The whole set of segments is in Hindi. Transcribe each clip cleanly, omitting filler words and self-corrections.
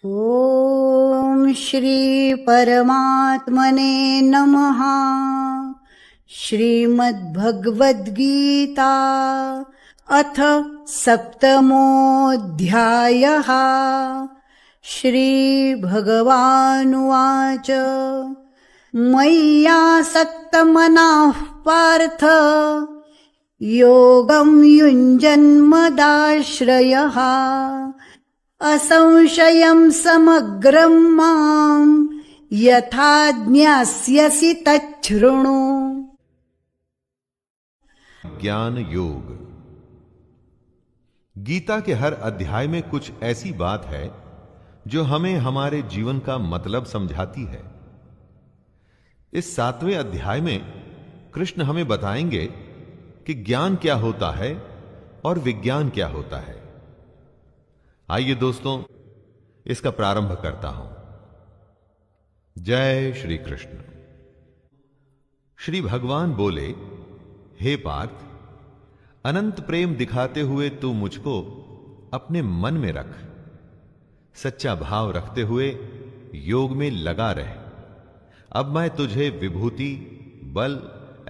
ॐ श्री परमात्मने नमः। श्रीमद्भगवद्गीता अथ सप्तमोऽध्यायः। श्रीभगवानुवाच मय्यासक्तमनः पार्थ योगं युञ्जन्मदाश्रयः असंशयं समग्रं मां यथा ज्ञास्यसि तच्छृणु। ज्ञान योग। गीता के हर अध्याय में कुछ ऐसी बात है जो हमें हमारे जीवन का मतलब समझाती है। इस 7वें अध्याय में कृष्ण हमें बताएंगे कि ज्ञान क्या होता है और विज्ञान क्या होता है। आइए दोस्तों, इसका प्रारंभ करता हूं। जय श्री कृष्ण। श्री भगवान बोले, हे पार्थ, अनंत प्रेम दिखाते हुए तू मुझको अपने मन में रख। सच्चा भाव रखते हुए योग में लगा रह। अब मैं तुझे विभूति, बल,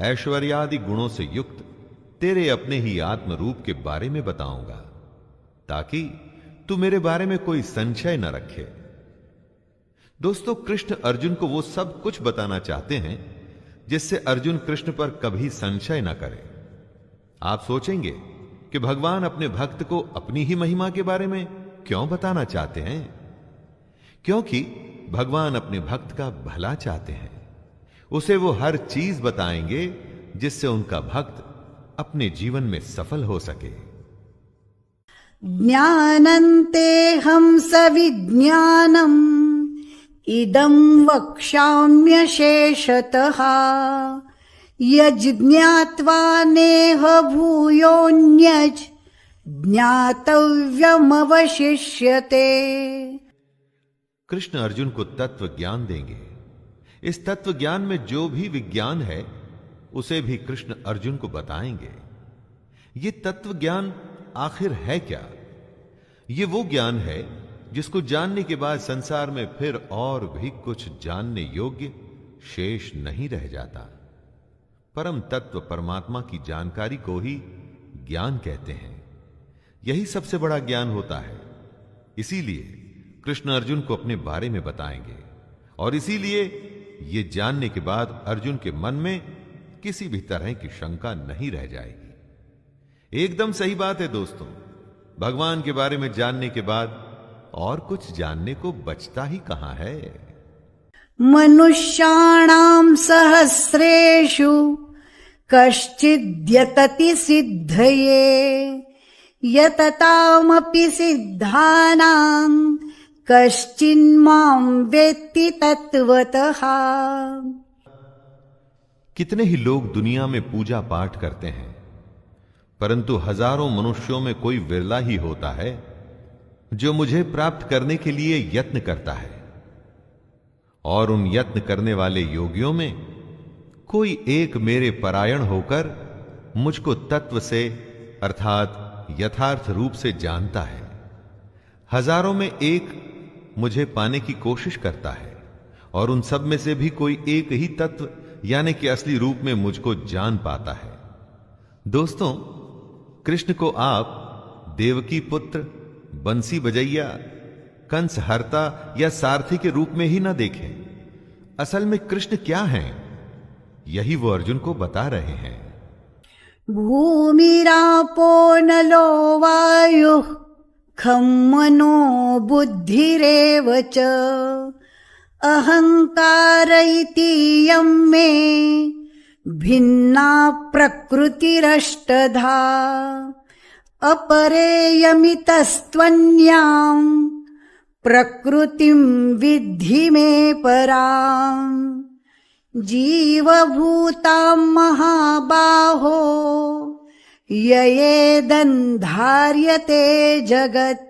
ऐश्वर्यादि गुणों से युक्त तेरे अपने ही आत्म रूप के बारे में बताऊंगा, ताकि तू मेरे बारे में कोई संशय न रखे। दोस्तों, कृष्ण अर्जुन को वो सब कुछ बताना चाहते हैं जिससे अर्जुन कृष्ण पर कभी संशय न करे। आप सोचेंगे कि भगवान अपने भक्त को अपनी ही महिमा के बारे में क्यों बताना चाहते हैं? क्योंकि भगवान अपने भक्त का भला चाहते हैं। उसे वो हर चीज बताएंगे जिससे उनका भक्त अपने जीवन में सफल हो सके। ज्ञानन्तेऽहं सविज्ञानम् इदं वक्ष्याम्यशेषतः यज्ज्ञात्वा नेह भूयोऽन्यज् ज्ञातव्यमवशिष्यते। कृष्ण अर्जुन को तत्व ज्ञान देंगे। इस तत्व ज्ञान में जो भी विज्ञान है उसे भी कृष्ण अर्जुन को बताएंगे। ये तत्व ज्ञान आखिर है क्या? ये वो ज्ञान है जिसको जानने के बाद संसार में फिर और भी कुछ जानने योग्य शेष नहीं रह जाता। परम तत्व परमात्मा की जानकारी को ही ज्ञान कहते हैं। यही सबसे बड़ा ज्ञान होता है। इसीलिए कृष्ण अर्जुन को अपने बारे में बताएंगे और इसीलिए ये जानने के बाद अर्जुन के मन में किसी भी तरह की शंका नहीं रह जाएगी। एकदम सही बात है दोस्तों। भगवान के बारे में जानने के बाद और कुछ जानने को बचता ही कहां है। मनुष्याणां सहस्रेषु कश्चिद्यतति सिद्धये यततामपि सिद्धानां कश्चिन्मां वेत्ति तत्वतः। कितने ही लोग दुनिया में पूजा पाठ करते हैं, परंतु हजारों मनुष्यों में कोई विरला ही होता है जो मुझे प्राप्त करने के लिए यत्न करता है। और उन यत्न करने वाले योगियों में कोई एक मेरे परायण होकर मुझको तत्व से अर्थात यथार्थ रूप से जानता है। हजारों में एक मुझे पाने की कोशिश करता है और उन सब में से भी कोई एक ही तत्व यानी कि असली रूप में मुझको जान पाता है। दोस्तों, कृष्ण को आप देवकी पुत्र, बंसी बजैया, कंस हरता या सारथी के रूप में ही ना देखें। असल में कृष्ण क्या हैं, यही वो अर्जुन को बता रहे हैं। भूमिरापो नलो वायुः खं मनो बुद्धिरेव च अहंकार इतीयं मे भिन्ना प्रकृतिरष्टधा अपरेयमितस्त्वन्यां प्रकृतिं विद्धि मे परां जीवभूतां महाबाहो ययेदन्धार्यते जगत्।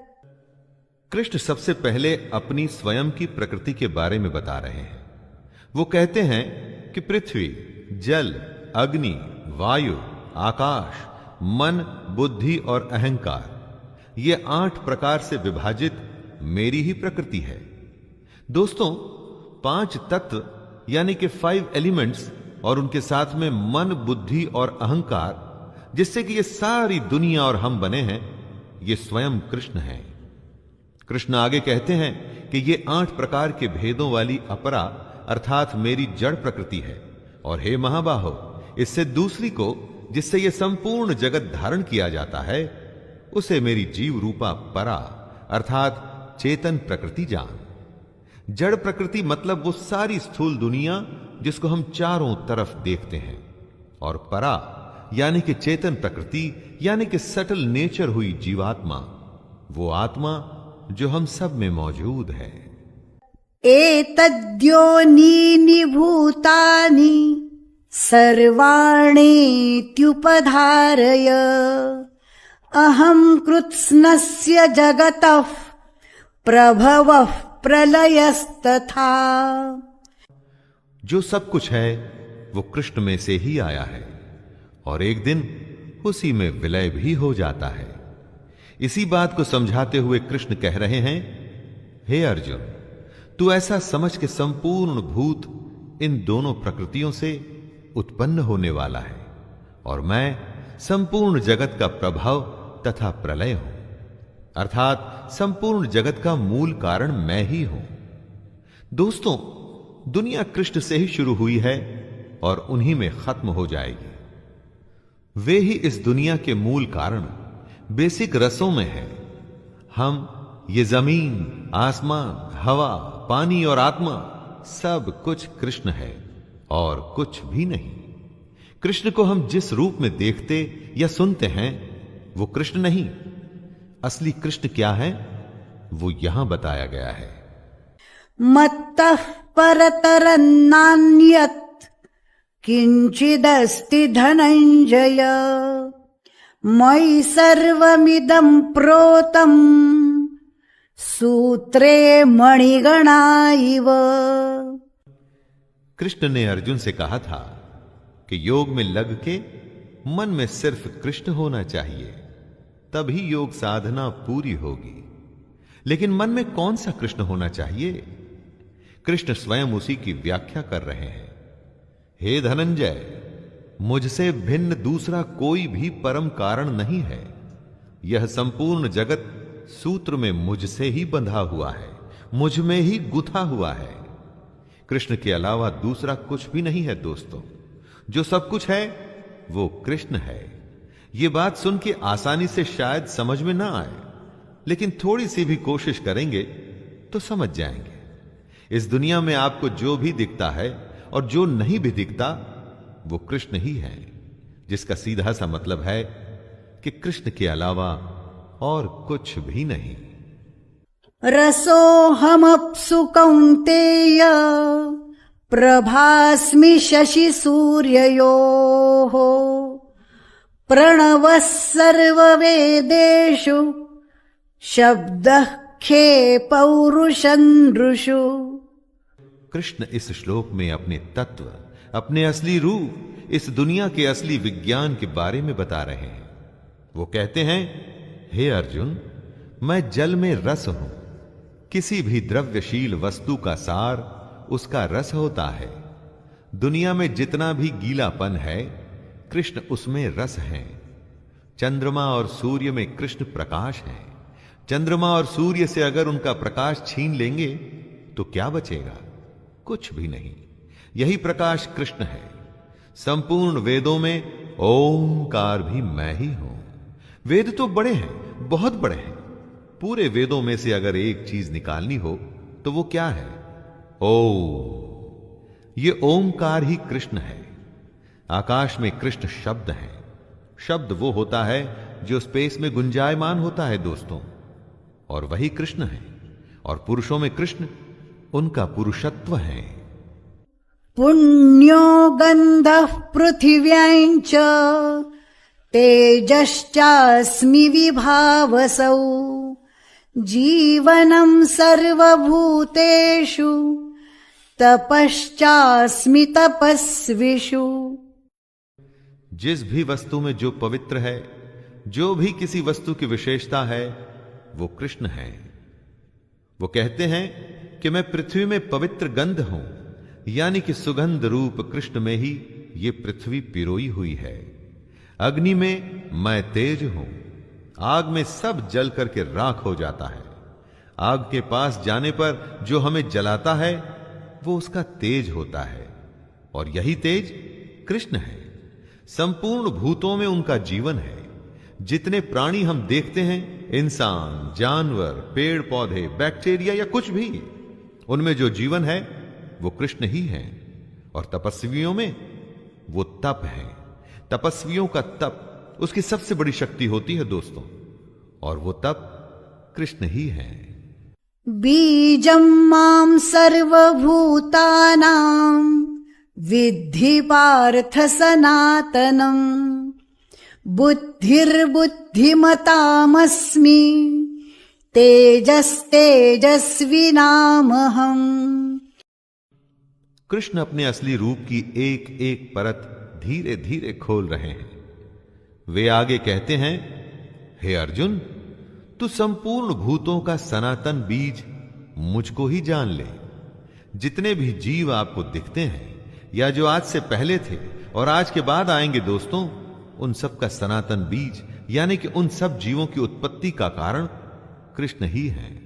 कृष्ण सबसे पहले अपनी स्वयं की प्रकृति के बारे में बता रहे हैं। वो कहते हैं कि पृथ्वी, जल, अग्नि, वायु, आकाश, मन, बुद्धि और अहंकार, ये 8 प्रकार से विभाजित मेरी ही प्रकृति है। दोस्तों, 5 तत्व यानी कि 5 एलिमेंट्स और उनके साथ में मन, बुद्धि और अहंकार, जिससे कि ये सारी दुनिया और हम बने हैं, ये स्वयं कृष्ण हैं। कृष्ण आगे कहते हैं कि ये 8 प्रकार के भेदों वाली अपरा अर्थात मेरी जड़ प्रकृति है। और हे महाबाहो, इससे दूसरी को, जिससे यह संपूर्ण जगत धारण किया जाता है, उसे मेरी जीव रूपा परा अर्थात चेतन प्रकृति जान। जड़ प्रकृति मतलब वो सारी स्थूल दुनिया जिसको हम चारों तरफ देखते हैं, और परा यानी कि चेतन प्रकृति यानी कि सटल नेचर हुई जीवात्मा, वो आत्मा जो हम सब में मौजूद है। एतद्योनीनि भूतानि सर्वाणीत्युपधारय अहं कृत्स्नस्य जगतः प्रभवः प्रलयस्तथा। जो सब कुछ है वो कृष्ण में से ही आया है और एक दिन उसी में विलय भी हो जाता है। इसी बात को समझाते हुए कृष्ण कह रहे हैं, हे अर्जुन, तू ऐसा समझ के संपूर्ण भूत इन दोनों प्रकृतियों से उत्पन्न होने वाला है और मैं संपूर्ण जगत का प्रभाव तथा प्रलय हूं, अर्थात संपूर्ण जगत का मूल कारण मैं ही हूं। दोस्तों, दुनिया कृष्ण से ही शुरू हुई है और उन्हीं में खत्म हो जाएगी। वे ही इस दुनिया के मूल कारण बेसिक रसों में है। हम, ये जमीन, आसमान, हवा, पानी और आत्मा सब कुछ कृष्ण है और कुछ भी नहीं। कृष्ण को हम जिस रूप में देखते या सुनते हैं वो कृष्ण नहीं। असली कृष्ण क्या है वो यहां बताया गया है। मत्तः परतरन्नान्यत् किंचिदस्ति धनंजय मयि सर्वमिदं प्रोतं सूत्रे मणिगणा इव। कृष्ण ने अर्जुन से कहा था कि योग में लग के मन में सिर्फ कृष्ण होना चाहिए, तभी योग साधना पूरी होगी। लेकिन मन में कौन सा कृष्ण होना चाहिए? कृष्ण स्वयं उसी की व्याख्या कर रहे हैं। हे धनंजय, मुझसे भिन्न दूसरा कोई भी परम कारण नहीं है। यह संपूर्ण जगत सूत्र में मुझसे ही बंधा हुआ है, मुझ में ही गुथा हुआ है। कृष्ण के अलावा दूसरा कुछ भी नहीं है। दोस्तों, जो सब कुछ है वो कृष्ण है। ये बात सुन के आसानी से शायद समझ में ना आए, लेकिन थोड़ी सी भी कोशिश करेंगे तो समझ जाएंगे। इस दुनिया में आपको जो भी दिखता है और जो नहीं भी दिखता वो कृष्ण ही है, जिसका सीधा सा मतलब है कि कृष्ण के अलावा और कुछ भी नहीं। रसोऽहमप्सु कौन्तेय प्रभास्मि शशि सूर्ययोः प्रणवः सर्ववेदेषु शब्दः खे पौरुषं नृषु। कृष्ण इस श्लोक में अपने तत्व, अपने असली रूप, इस दुनिया के असली विज्ञान के बारे में बता रहे हैं। वो कहते हैं, हे अर्जुन, मैं जल में रस हूं। किसी भी द्रव्यशील वस्तु का सार उसका रस होता है। दुनिया में जितना भी गीलापन है, कृष्ण उसमें रस है। चंद्रमा और सूर्य में कृष्ण प्रकाश है। चंद्रमा और सूर्य से अगर उनका प्रकाश छीन लेंगे तो क्या बचेगा? कुछ भी नहीं। यही प्रकाश कृष्ण है। संपूर्ण वेदों में ओंकार भी मैं ही हूं। वेद तो बड़े हैं, बहुत बड़े हैं। पूरे वेदों में से अगर एक चीज निकालनी हो तो वो क्या है? ओम। ये ओंकार ही कृष्ण है। आकाश में कृष्ण शब्द है। शब्द वो होता है जो स्पेस में गुंजायमान होता है दोस्तों, और वही कृष्ण है। और पुरुषों में कृष्ण उनका पुरुषत्व है। पुण्यो गन्धः पृथिव्यां च तेजश्चास्मि विभावसौ जीवनं सर्वभूतेषु तपश्चास्मि तपस्विषु। जिस भी वस्तु में जो पवित्र है, जो भी किसी वस्तु की विशेषता है, वो कृष्ण है। वो कहते हैं कि मैं पृथ्वी में पवित्र गंध हूं, यानी कि सुगंध रूप कृष्ण में ही ये पृथ्वी पिरोई हुई है। अग्नि में मैं तेज हूं, आग में सब जल करके राख हो जाता है। आग के पास जाने पर जो हमें जलाता है वो उसका तेज होता है, और यही तेज कृष्ण है। संपूर्ण भूतों में उनका जीवन है। जितने प्राणी हम देखते हैं, इंसान, जानवर, पेड़ पौधे, बैक्टीरिया या कुछ भी, उनमें जो जीवन है वो कृष्ण ही है। और तपस्वियों में वो तप है। तपस्वियों का तप उसकी सबसे बड़ी शक्ति होती है दोस्तों, और वो तप कृष्ण ही है। बीजं मां सर्वभूतानां विद्धि पार्थ सनातनम् बुद्धिर्बुद्धिमतामस्मि तेजस्तेजस्विनामहम्। कृष्ण अपने असली रूप की एक एक परत धीरे धीरे खोल रहे हैं। वे आगे कहते हैं, हे अर्जुन, तू संपूर्ण भूतों का सनातन बीज मुझको ही जान ले। जितने भी जीव आपको दिखते हैं या जो आज से पहले थे और आज के बाद आएंगे दोस्तों, उन सब का सनातन बीज यानी कि उन सब जीवों की उत्पत्ति का कारण कृष्ण ही है।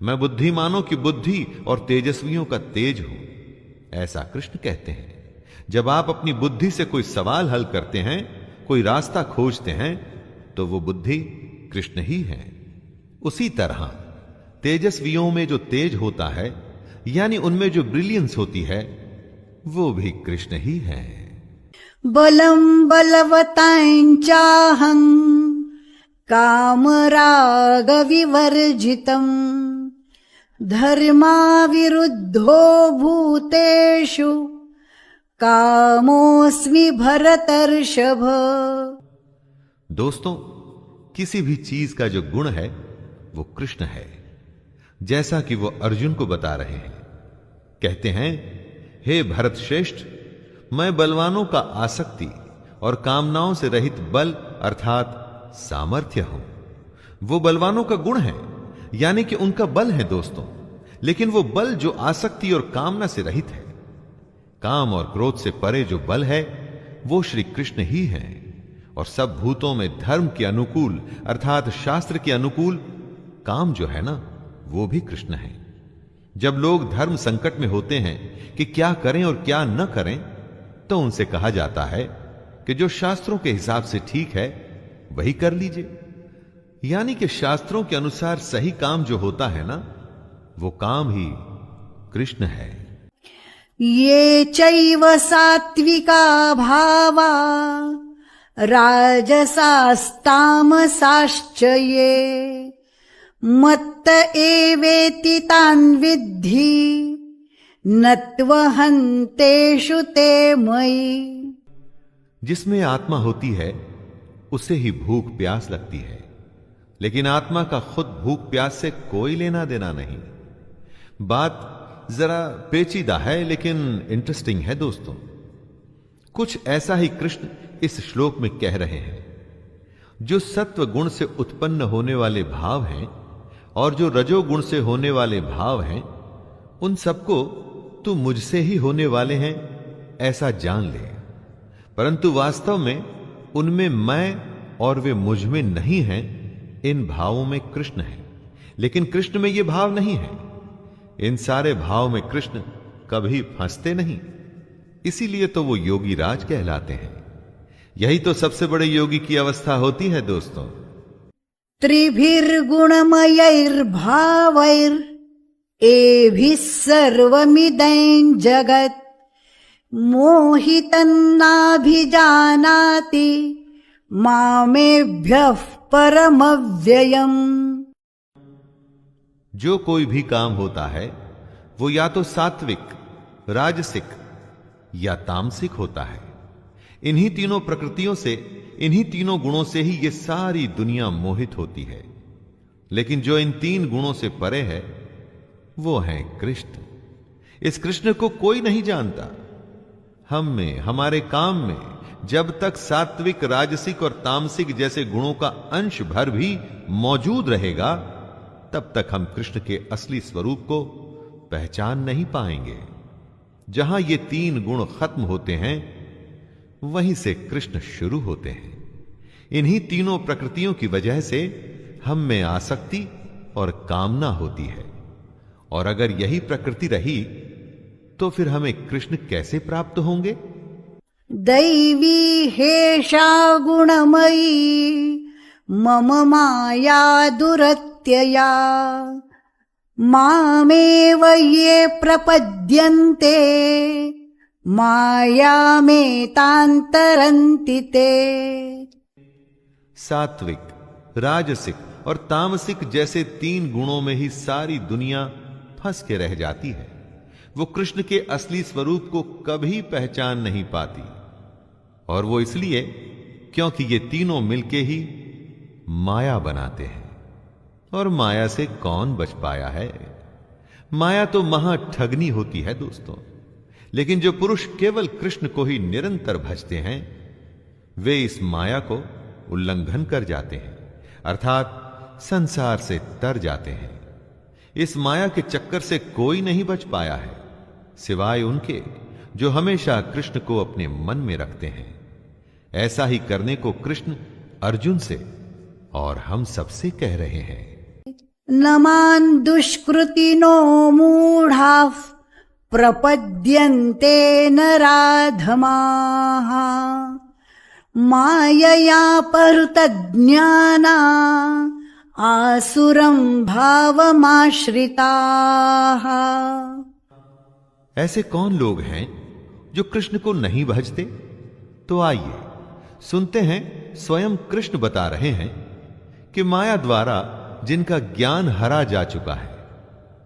मैं बुद्धिमानों की बुद्धि और तेजस्वियों का तेज हूं, ऐसा कृष्ण कहते हैं। जब आप अपनी बुद्धि से कोई सवाल हल करते हैं, कोई रास्ता खोजते हैं, तो वो बुद्धि कृष्ण ही है। उसी तरह तेजस्वियों में जो तेज होता है यानी उनमें जो ब्रिलियंस होती है, वो भी कृष्ण ही है। बलं बलवताञ्चाहं कामरागविवर्जितम् धर्माविरुद्धो भूतेषु कामोऽस्मि भरतर्षभ। दोस्तों, किसी भी चीज का जो गुण है वो कृष्ण है, जैसा कि वो अर्जुन को बता रहे हैं। कहते हैं, हे भरत श्रेष्ठ, मैं बलवानों का आसक्ति और कामनाओं से रहित बल अर्थात सामर्थ्य हूं। वो बलवानों का गुण है यानी कि उनका बल है दोस्तों, लेकिन वो बल जो आसक्ति और कामना से रहित है। काम और क्रोध से परे जो बल है वो श्री कृष्ण ही है। और सब भूतों में धर्म के अनुकूल अर्थात शास्त्र के अनुकूल काम जो है ना, वो भी कृष्ण है। जब लोग धर्म संकट में होते हैं कि क्या करें और क्या न करें, तो उनसे कहा जाता है कि जो शास्त्रों के हिसाब से ठीक है वही कर लीजिए। यानी कि शास्त्रों के अनुसार सही काम जो होता है ना, वो काम ही कृष्ण है। ये चैव सात्विका भावा राजसास्तामसाश्च ये मत्त एवेति तान् विद्धि नत्वहन्तेषु ते मयि। जिसमें आत्मा होती है उसे ही भूख प्यास लगती है, लेकिन आत्मा का खुद भूख प्यास से कोई लेना देना नहीं। बात जरा पेचीदा है लेकिन इंटरेस्टिंग है दोस्तों। कुछ ऐसा ही कृष्ण इस श्लोक में कह रहे हैं। जो सत्व गुण से उत्पन्न होने वाले भाव हैं और जो रजोगुण से होने वाले भाव हैं, उन सबको तू मुझसे ही होने वाले हैं ऐसा जान ले। परंतु वास्तव में उनमें मैं और वे मुझ में नहीं हैं, इन भावों में कृष्ण है, लेकिन कृष्ण में ये भाव नहीं है। इन सारे भाव में कृष्ण कभी फंसते नहीं, इसीलिए तो वो योगी राज कहलाते हैं। यही तो सबसे बड़े योगी की अवस्था होती है दोस्तों। त्रिभिर्गुणमयैर्भावैर् एभिः सर्वमिदं जगत् मोहितन्नाभिजानाति मामेभ्यः परमव्ययम्। जो कोई भी काम होता है वो या तो सात्विक, राजसिक या तामसिक होता है। इन्हीं तीनों प्रकृतियों से, इन्हीं तीनों गुणों से ही ये सारी दुनिया मोहित होती है। लेकिन जो इन तीन गुणों से परे है वो है कृष्ण। इस कृष्ण को कोई नहीं जानता। हम में, हमारे काम में जब तक सात्विक, राजसिक और तामसिक जैसे गुणों का अंश भर भी मौजूद रहेगा, तब तक हम कृष्ण के असली स्वरूप को पहचान नहीं पाएंगे। जहां ये तीन गुण खत्म होते हैं, वहीं से कृष्ण शुरू होते हैं। इन्हीं तीनों प्रकृतियों की वजह से हम में आसक्ति और कामना होती है, और अगर यही प्रकृति रही तो फिर हमें कृष्ण कैसे प्राप्त होंगे? दैवी हेषा गुणमयी मम माया दुरत्यया मामेव ये प्रपद्यन्ते मायामेतान्तरन्ति ते। सात्विक, राजसिक और तामसिक जैसे तीन गुणों में ही सारी दुनिया फंस के रह जाती है। वो कृष्ण के असली स्वरूप को कभी पहचान नहीं पाती, और वो इसलिए क्योंकि ये तीनों मिलके ही माया बनाते हैं। और माया से कौन बच पाया है? माया तो महा ठगनी होती है दोस्तों। लेकिन जो पुरुष केवल कृष्ण को ही निरंतर भजते हैं, वे इस माया को उल्लंघन कर जाते हैं, अर्थात संसार से तर जाते हैं। इस माया के चक्कर से कोई नहीं बच पाया है, सिवाय उनके जो हमेशा कृष्ण को अपने मन में रखते हैं। ऐसा ही करने को कृष्ण अर्जुन से और हम सबसे कह रहे हैं। नमान् दुष्कृतिनो मूढाः प्रपद्यन्ते नराधमाः माययापहृतज्ञाना आसुरं भावमाश्रिताः। ऐसे कौन लोग हैं जो कृष्ण को नहीं भजते? तो आइए सुनते हैं, स्वयं कृष्ण बता रहे हैं कि माया द्वारा जिनका ज्ञान हरा जा चुका है,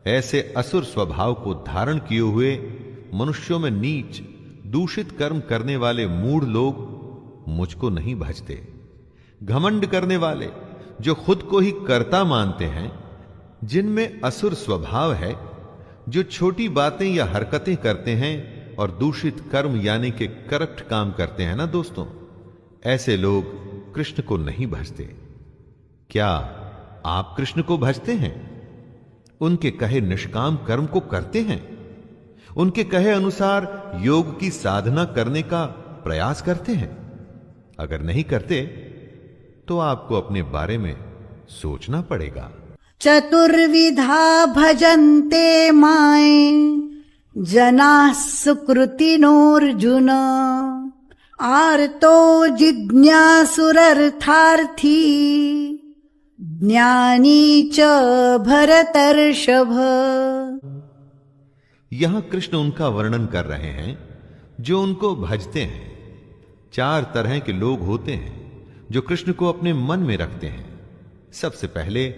ऐसे असुर स्वभाव को धारण किए हुए मनुष्यों में नीच दूषित कर्म करने वाले मूढ़ लोग मुझको नहीं भजते। घमंड करने वाले जो खुद को ही कर्ता मानते हैं, जिनमें असुर स्वभाव है, जो छोटी बातें या हरकतें करते हैं और दूषित कर्म यानी कि करप्ट काम करते हैं ना दोस्तों, ऐसे लोग कृष्ण को नहीं भजते। क्या आप कृष्ण को भजते हैं? उनके कहे निष्काम कर्म को करते हैं? उनके कहे अनुसार योग की साधना करने का प्रयास करते हैं? अगर नहीं करते तो आपको अपने बारे में सोचना पड़ेगा। चतुर्विधा भजन्ते मां जनाः सुकृतिनोऽर्जुन आर्तो जिज्ञासुरर्थार्थी ज्ञानी च भरतर्षभ। यहां कृष्ण उनका वर्णन कर रहे हैं जो उनको भजते हैं। चार तरह के लोग होते हैं जो कृष्ण को अपने मन में रखते हैं। सबसे पहले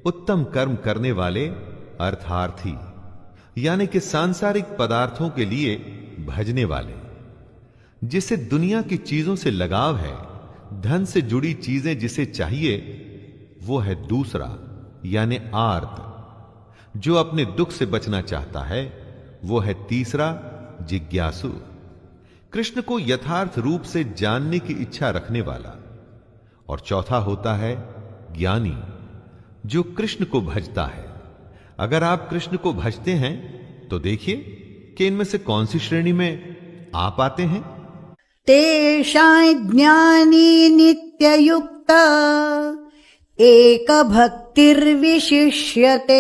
उत्तम कर्म करने वाले अर्थार्थी, यानी कि सांसारिक पदार्थों के लिए भजने वाले। जिसे दुनिया की चीजों से लगाव है, धन से जुड़ी चीजें जिसे चाहिए, वो है दूसरा यानी आर्त। जो अपने दुख से बचना चाहता है, वो है तीसरा जिज्ञासु, कृष्ण को यथार्थ रूप से जानने की इच्छा रखने वाला। और चौथा होता है ज्ञानी, जो कृष्ण को भजता है। अगर आप कृष्ण को भजते हैं तो देखिए कि इनमें से कौन सी श्रेणी में आप आते हैं। तेषां ज्ञानी नित्ययुक्त एक भक्तिर्विशिष्यते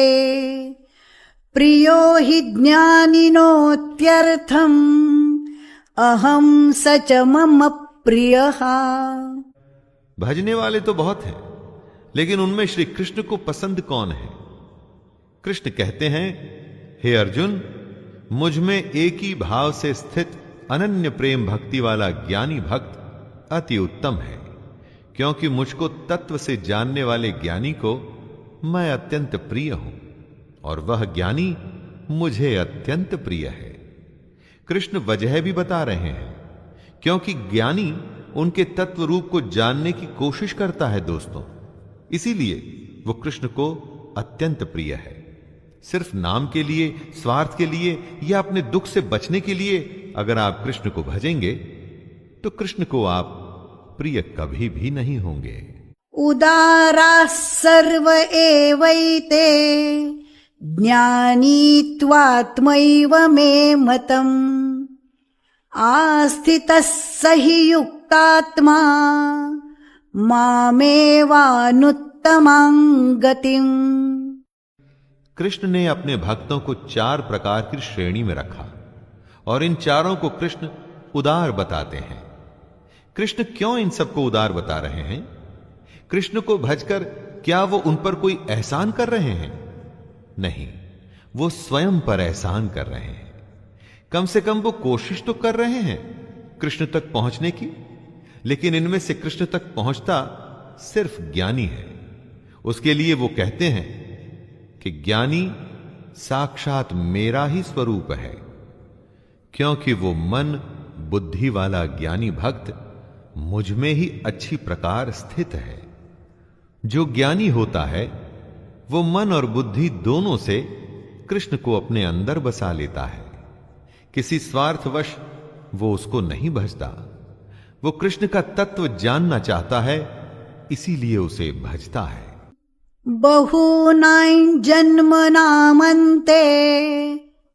प्रियो हि ज्ञानिनोत्यर्थम् अहम स च मम प्रियः। भजने वाले तो बहुत हैं, लेकिन उनमें श्री कृष्ण को पसंद कौन है? कृष्ण कहते हैं, हे अर्जुन, मुझ में एक ही भाव से स्थित अनन्य प्रेम भक्ति वाला ज्ञानी भक्त अति उत्तम है, क्योंकि मुझको तत्व से जानने वाले ज्ञानी को मैं अत्यंत प्रिय हूं और वह ज्ञानी मुझे अत्यंत प्रिय है। कृष्ण वजह भी बता रहे हैं, क्योंकि ज्ञानी उनके तत्व रूप को जानने की कोशिश करता है दोस्तों, इसीलिए वो कृष्ण को अत्यंत प्रिय है। सिर्फ नाम के लिए, स्वार्थ के लिए या अपने दुख से बचने के लिए अगर आप कृष्ण को भजेंगे तो कृष्ण को आप प्रिय कभी भी नहीं होंगे। उदाराः सर्व एवैते ज्ञानीत्वात्मैव मे मतम् आस्थितः स हि युक्तात्मा मामेवानुत्तमां गतिम्। कृष्ण ने अपने भक्तों को 4 प्रकार की श्रेणी में रखा और इन चारों को कृष्ण उदार बताते हैं। कृष्ण क्यों इन सबको उदार बता रहे हैं? कृष्ण को भजकर क्या वो उन पर कोई एहसान कर रहे हैं? नहीं, वो स्वयं पर एहसान कर रहे हैं। कम से कम वो कोशिश तो कर रहे हैं कृष्ण तक पहुंचने की। लेकिन इनमें से कृष्ण तक पहुंचता सिर्फ ज्ञानी है। उसके लिए वो कहते हैं कि ज्ञानी साक्षात मेरा ही स्वरूप है, क्योंकि वो मन बुद्धि वाला ज्ञानी भक्त मुझ में ही अच्छी प्रकार स्थित है। जो ज्ञानी होता है वो मन और बुद्धि दोनों से कृष्ण को अपने अंदर बसा लेता है। किसी स्वार्थवश वो उसको नहीं भजता। वो कृष्ण का तत्व जानना चाहता है, इसीलिए उसे भजता है। बहूनां जन्मनामन्ते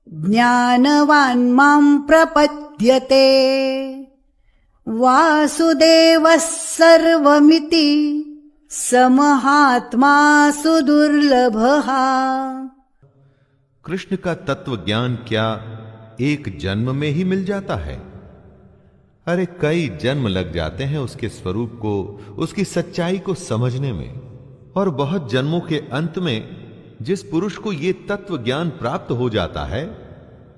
ज्ञानवान् मां प्रपद्यते वासुदेवः सर्वमिति समहात्मा सुदुर्लभः। कृष्ण का तत्व ज्ञान क्या एक जन्म में ही मिल जाता है? अरे कई जन्म लग जाते हैं उसके स्वरूप को, उसकी सच्चाई को समझने में। और बहुत जन्मों के अंत में जिस पुरुष को यह तत्व ज्ञान प्राप्त हो जाता है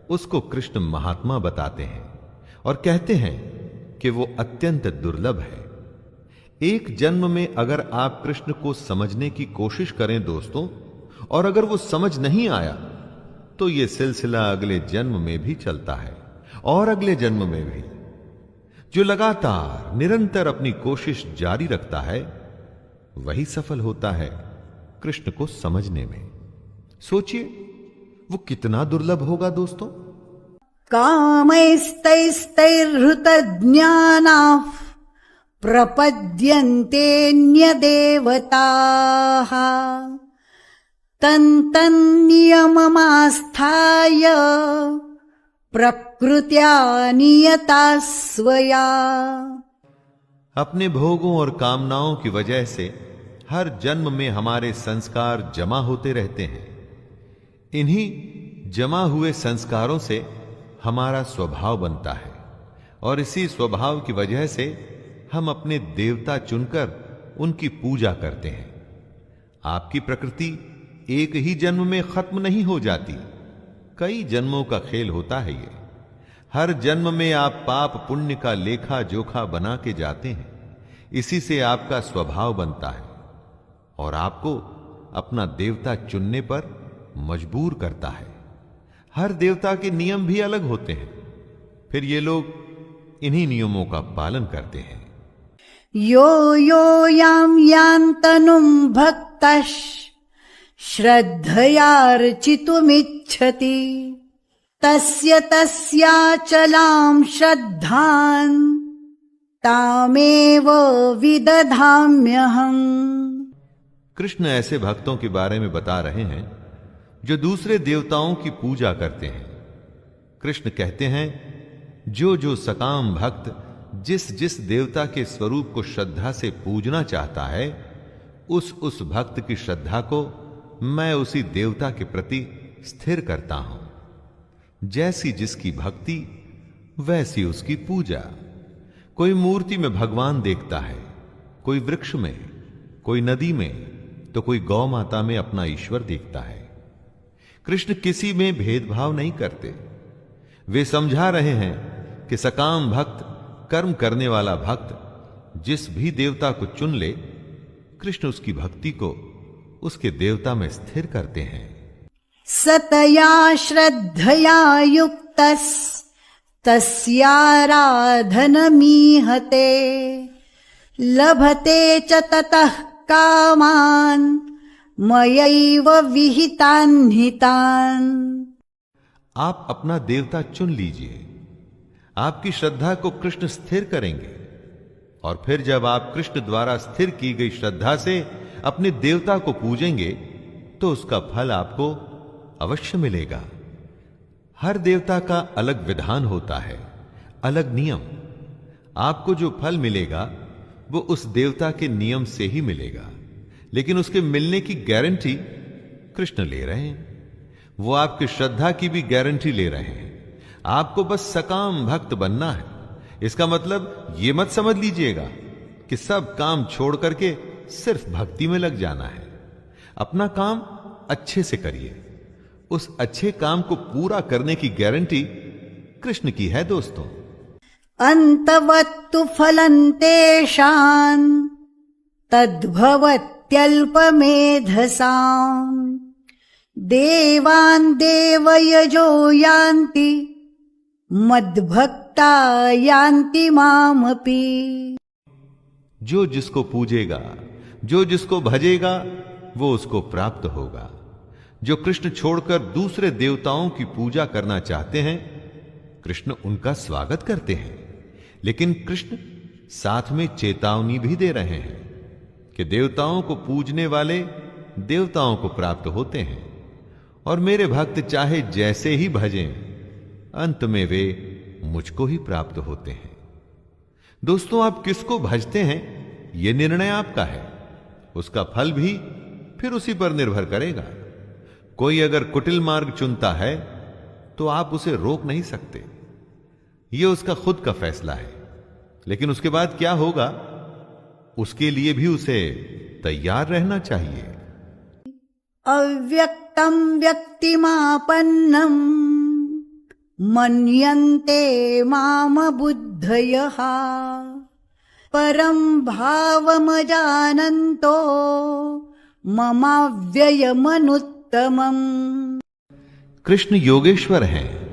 उसको कृष्ण महात्मा बताते हैं और कहते हैं कि वो अत्यंत दुर्लभ है। एक जन्म में अगर आप कृष्ण को समझने की कोशिश करें दोस्तों, और अगर वो समझ नहीं आया तो ये सिलसिला अगले जन्म में भी चलता है और अगले जन्म में भी। जो लगातार निरंतर अपनी कोशिश जारी रखता है वही सफल होता है कृष्ण को समझने में। सोचिए वो कितना दुर्लभ होगा दोस्तों। कामैस्तैस्तैर्हृतज्ञानाः प्रपद्यन्तेऽन्यदेवताः तन्तन्नियममास्थाय प्रकृत्या नियता स्वया। अपने भोगों और कामनाओं की वजह से हर जन्म में हमारे संस्कार जमा होते रहते हैं। इन्हीं जमा हुए संस्कारों से हमारा स्वभाव बनता है और इसी स्वभाव की वजह से हम अपने देवता चुनकर उनकी पूजा करते हैं। आपकी प्रकृति एक ही जन्म में खत्म नहीं हो जाती, कई जन्मों का खेल होता है ये। हर जन्म में आप पाप पुण्य का लेखा जोखा बना के जाते हैं। इसी से आपका स्वभाव बनता है और आपको अपना देवता चुनने पर मजबूर करता है। हर देवता के नियम भी अलग होते हैं, फिर ये लोग इन्हीं नियमों का पालन करते हैं। यो यो यां यान्तनुं भक्तः श्रद्धयार्चितुमिच्छति तस्य तस्याचलां श्रद्धां तामेव विदधाम्यहम्। कृष्ण ऐसे भक्तों के बारे में बता रहे हैं जो दूसरे देवताओं की पूजा करते हैं। कृष्ण कहते हैं जो जो सकाम भक्त जिस जिस देवता के स्वरूप को श्रद्धा से पूजना चाहता है उस भक्त की श्रद्धा को मैं उसी देवता के प्रति स्थिर करता हूं। जैसी जिसकी भक्ति वैसी उसकी पूजा। कोई मूर्ति में भगवान देखता है, कोई वृक्ष में, कोई नदी में, तो कोई गौ माता में अपना ईश्वर देखता है। कृष्ण किसी में भेदभाव नहीं करते। वे समझा रहे हैं कि सकाम भक्त, कर्म करने वाला भक्त जिस भी देवता को चुन ले, कृष्ण उसकी भक्ति को उसके देवता में स्थिर करते हैं। सतया श्रद्धया युक्तस्तस्याराधनमीहते लभते च ततः कामान् मयैव विहितान् हितान्। आप अपना देवता चुन लीजिए, आपकी श्रद्धा को कृष्ण स्थिर करेंगे। और फिर जब आप कृष्ण द्वारा स्थिर की गई श्रद्धा से अपने देवता को पूजेंगे तो उसका फल आपको अवश्य मिलेगा। हर देवता का अलग विधान होता है, अलग नियम। आपको जो फल मिलेगा वो उस देवता के नियम से ही मिलेगा, लेकिन उसके मिलने की गारंटी कृष्ण ले रहे हैं। वो आपकी श्रद्धा की भी गारंटी ले रहे हैं। आपको बस सकाम भक्त बनना है। इसका मतलब ये मत समझ लीजिएगा कि सब काम छोड़ करके सिर्फ भक्ति में लग जाना है। अपना काम अच्छे से करिए। उस अच्छे काम को पूरा करने की गारंटी कृष्ण की है दोस्तों। अंतवत्तु फलन्तेषां तद्भवत्यल्पमेधसाम् देवान् देवयजो यान्ति मद्भक्ता यान्ति मामपि। जो जिसको पूजेगा, जो जिसको भजेगा, वो उसको प्राप्त होगा। जो कृष्ण छोड़कर दूसरे देवताओं की पूजा करना चाहते हैं, कृष्ण उनका स्वागत करते हैं, लेकिन कृष्ण साथ में चेतावनी भी दे रहे हैं कि देवताओं को पूजने वाले देवताओं को प्राप्त होते हैं और मेरे भक्त चाहे जैसे ही भजें, अंत में वे मुझको ही प्राप्त होते हैं। दोस्तों, आप किसको भजते हैं यह निर्णय आपका है। उसका फल भी फिर उसी पर निर्भर करेगा। कोई अगर कुटिल मार्ग चुनता है तो आप उसे रोक नहीं सकते, यह उसका खुद का फैसला है। लेकिन उसके बाद क्या होगा, उसके लिए भी उसे तैयार रहना चाहिए। अव्यक्तं व्यक्तिमापन्नं मन्यन्ते माम बुद्धयः परं भावमजानन्तो ममाव्ययमनुत्तमम्। कृष्ण योगेश्वर हैं।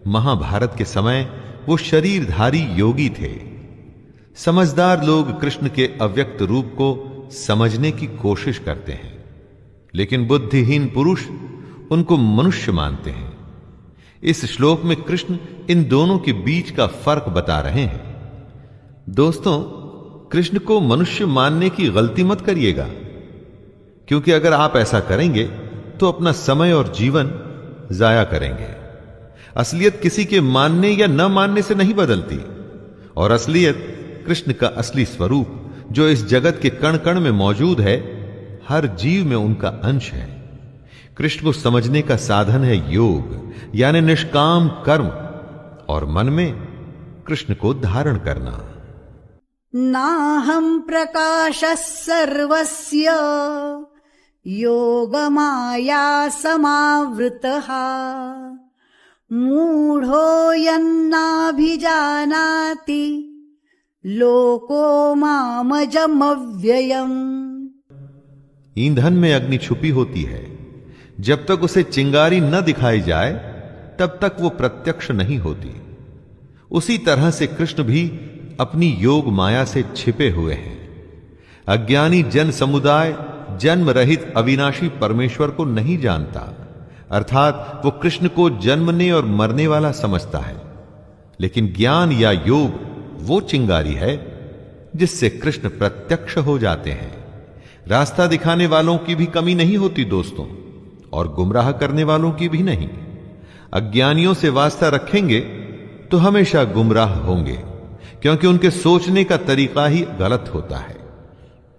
महाभारत के समय वो शरीरधारी योगी थे। समझदार लोग कृष्ण के अव्यक्त रूप को समझने की कोशिश करते हैं, लेकिन बुद्धिहीन पुरुष उनको मनुष्य मानते हैं। इस श्लोक में कृष्ण इन दोनों के बीच का फर्क बता रहे हैं। दोस्तों, कृष्ण को मनुष्य मानने की गलती मत करिएगा, क्योंकि अगर आप ऐसा करेंगे तो अपना समय और जीवन जाया करेंगे। असलियत किसी के मानने या न मानने से नहीं बदलती, और असलियत कृष्ण का असली स्वरूप जो इस जगत के कण कण में मौजूद है, हर जीव में उनका अंश है। कृष्ण को समझने का साधन है योग, यानी निष्काम कर्म, और मन में कृष्ण को धारण करना। नाहं प्रकाशः सर्वस्य योगमाया समावृतः मूढ़ो यन्नाभिजानाति लोको मामजमव्ययम्। ईंधन में अग्नि छुपी होती है। जब तक उसे चिंगारी न दिखाई जाए तब तक वो प्रत्यक्ष नहीं होती। उसी तरह से कृष्ण भी अपनी योग माया से छिपे हुए हैं। अज्ञानी जन समुदाय जन्म रहित अविनाशी परमेश्वर को नहीं जानता, अर्थात वो कृष्ण को जन्मने और मरने वाला समझता है। लेकिन ज्ञान या योग वो चिंगारी है जिससे कृष्ण प्रत्यक्ष हो जाते हैं। रास्ता दिखाने वालों की भी कमी नहीं होती दोस्तों, और गुमराह करने वालों की भी नहीं। अज्ञानियों से वास्ता रखेंगे तो हमेशा गुमराह होंगे, क्योंकि उनके सोचने का तरीका ही गलत होता है।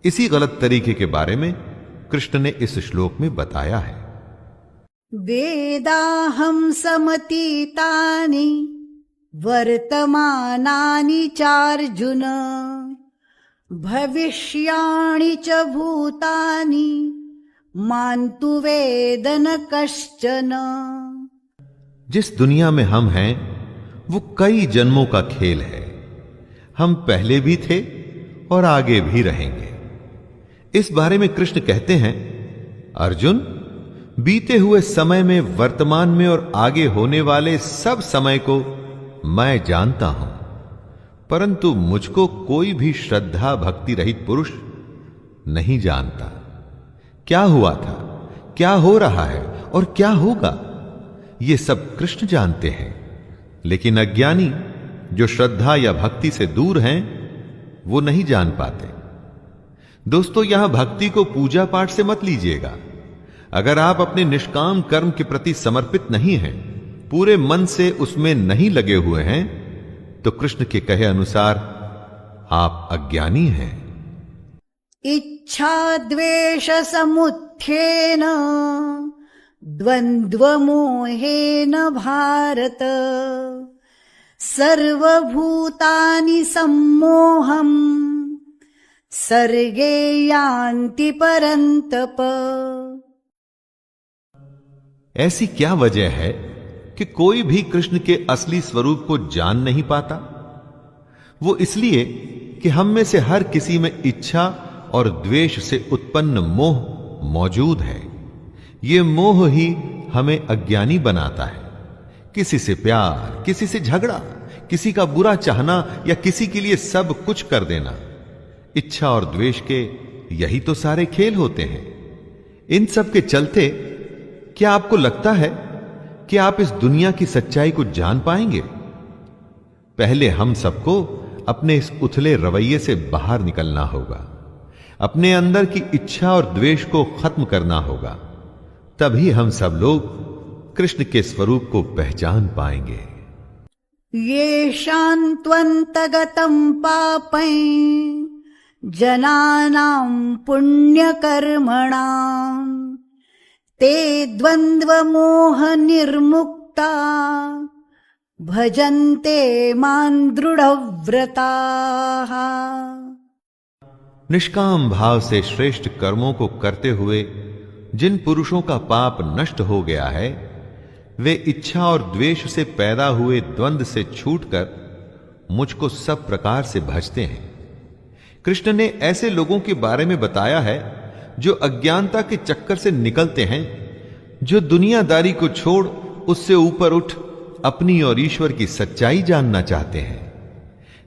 इसी गलत तरीके के बारे में कृष्ण ने इस श्लोक में बताया है। वेदाहं समतीतानि वर्तमानानि चार्जुन भविष्याणि च भूतानि मान्तु वेद न कश्चन। जिस दुनिया में हम हैं वो कई जन्मों का खेल है। हम पहले भी थे और आगे भी रहेंगे। इस बारे में कृष्ण कहते हैं, अर्जुन, बीते हुए समय में, वर्तमान में और आगे होने वाले सब समय को मैं जानता हूं, परंतु मुझको कोई भी श्रद्धा भक्ति रहित पुरुष नहीं जानता। क्या हुआ था, क्या हो रहा है और क्या होगा, ये सब कृष्ण जानते हैं। लेकिन अज्ञानी जो श्रद्धा या भक्ति से दूर हैं, वो नहीं जान पाते। दोस्तों, यहां भक्ति को पूजा पाठ से मत लीजिएगा। अगर आप अपने निष्काम कर्म के प्रति समर्पित नहीं हैं, पूरे मन से उसमें नहीं लगे हुए हैं, तो कृष्ण के कहे अनुसार आप अज्ञानी हैं। इच्छा द्वेष समुत्थेन द्वंद्व मोहेन भारत सर्वभूतानि सम्मोहम् सर्गे यान्ति परन्तप। ऐसी क्या वजह है कि कोई भी कृष्ण के असली स्वरूप को जान नहीं पाता? वो इसलिए कि हम में से हर किसी में इच्छा और द्वेष से उत्पन्न मोह मौजूद है। ये मोह ही हमें अज्ञानी बनाता है। किसी से प्यार, किसी से झगड़ा, किसी का बुरा चाहना या किसी के लिए सब कुछ कर देना, इच्छा और द्वेष के यही तो सारे खेल होते हैं। इन सब के चलते क्या आपको लगता है कि आप इस दुनिया की सच्चाई को जान पाएंगे? पहले हम सबको अपने इस उथले रवैये से बाहर निकलना होगा। अपने अंदर की इच्छा और द्वेष को खत्म करना होगा। तभी हम सब लोग कृष्ण के स्वरूप को पहचान पाएंगे। ये शान्त्वन्तगतं पापै जनानां पुण्यकर्मणां ते द्वन्द्वमोह निर्मुक्ता भजन्ते मां दृढव्रताः। निष्काम भाव से श्रेष्ठ कर्मों को करते हुए जिन पुरुषों का पाप नष्ट हो गया है, वे इच्छा और द्वेष से पैदा हुए द्वंद्व से छूटकर मुझको सब प्रकार से भजते हैं। कृष्ण ने ऐसे लोगों के बारे में बताया है जो अज्ञानता के चक्कर से निकलते हैं, जो दुनियादारी को छोड़ उससे ऊपर उठ अपनी और ईश्वर की सच्चाई जानना चाहते हैं।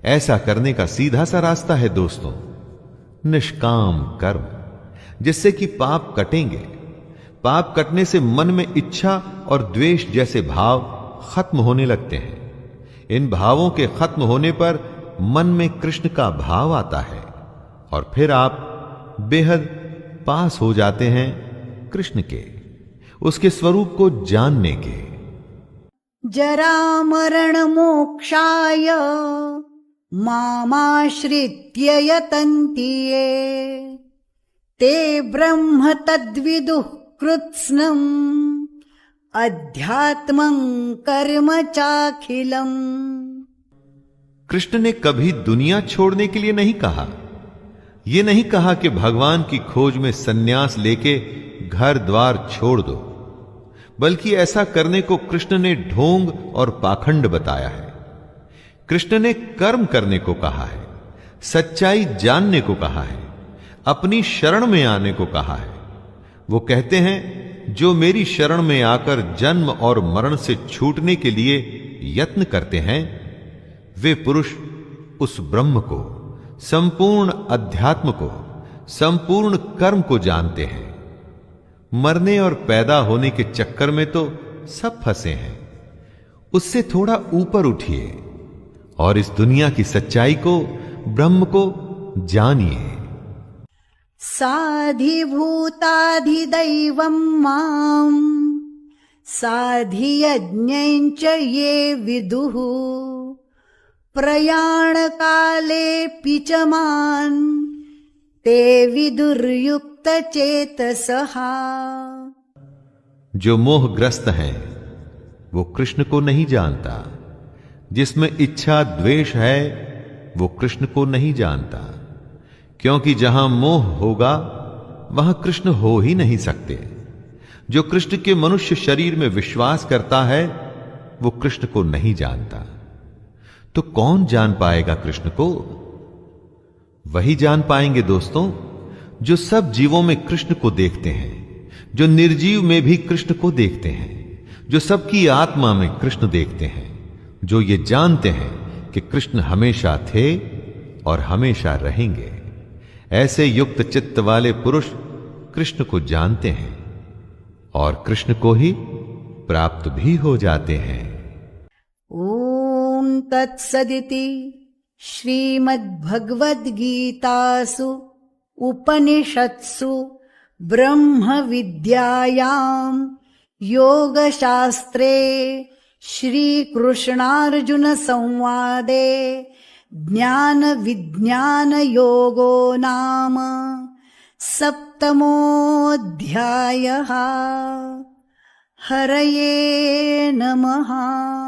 ऐसा करने का सीधा सा रास्ता है दोस्तों, निष्काम कर्म, जिससे कि पाप कटेंगे। पाप कटने से मन में इच्छा और द्वेष जैसे भाव खत्म होने लगते हैं। इन भावों के खत्म होने पर मन में कृष्ण का भाव आता है और फिर आप बेहद पास हो जाते हैं कृष्ण के, उसके स्वरूप को जानने के। जरा मरण मोक्षाय मामाश्रित्य यतन्ति ये ते ब्रह्म तद्विदुः कृत्स्नम् अध्यात्मं कर्म चाखिलम्। कृष्ण ने कभी दुनिया छोड़ने के लिए नहीं कहा। यह नहीं कहा कि भगवान की खोज में सन्यास लेके घर द्वार छोड़ दो, बल्कि ऐसा करने को कृष्ण ने ढोंग और पाखंड बताया है। कृष्ण ने कर्म करने को कहा है, सच्चाई जानने को कहा है, अपनी शरण में आने को कहा है। वो कहते हैं, जो मेरी शरण में आकर जन्म और मरण से छूटने के लिए यत्न करते हैं, वे पुरुष उस ब्रह्म को, संपूर्ण अध्यात्म को, संपूर्ण कर्म को जानते हैं। मरने और पैदा होने के चक्कर में तो सब फंसे हैं। उससे थोड़ा ऊपर उठिए और इस दुनिया की सच्चाई को, ब्रह्म को जानिए। साधिभूताधिदैवं मां साधियज्ञञ्च ये विदुः प्रयाणकालेऽपि च मां ते विदुर्युक्तचेतसः। जो मोहग्रस्त हैं वो कृष्ण को नहीं जानता। जिसमें इच्छा द्वेष है वो कृष्ण को नहीं जानता, क्योंकि जहां मोह होगा वहां कृष्ण हो ही नहीं सकते। जो कृष्ण के मनुष्य शरीर में विश्वास करता है वो कृष्ण को नहीं जानता। तो कौन जान पाएगा कृष्ण को? वही जान पाएंगे दोस्तों जो सब जीवों में कृष्ण को देखते हैं, जो निर्जीव में भी कृष्ण को देखते हैं, जो सबकी आत्मा में कृष्ण देखते हैं, जो ये जानते हैं कि कृष्ण हमेशा थे और हमेशा रहेंगे। ऐसे युक्त चित्त वाले पुरुष कृष्ण को जानते हैं और कृष्ण को ही प्राप्त भी हो जाते हैं। ओम तत्सदिति श्रीमद्भगवद्गीतासु उपनिषत्सु ब्रह्मविद्यायां योगशास्त्रे श्रीकृष्णार्जुनसंवादे ज्ञानविज्ञानयोगो नाम सप्तमोऽध्यायः। हरये नमः।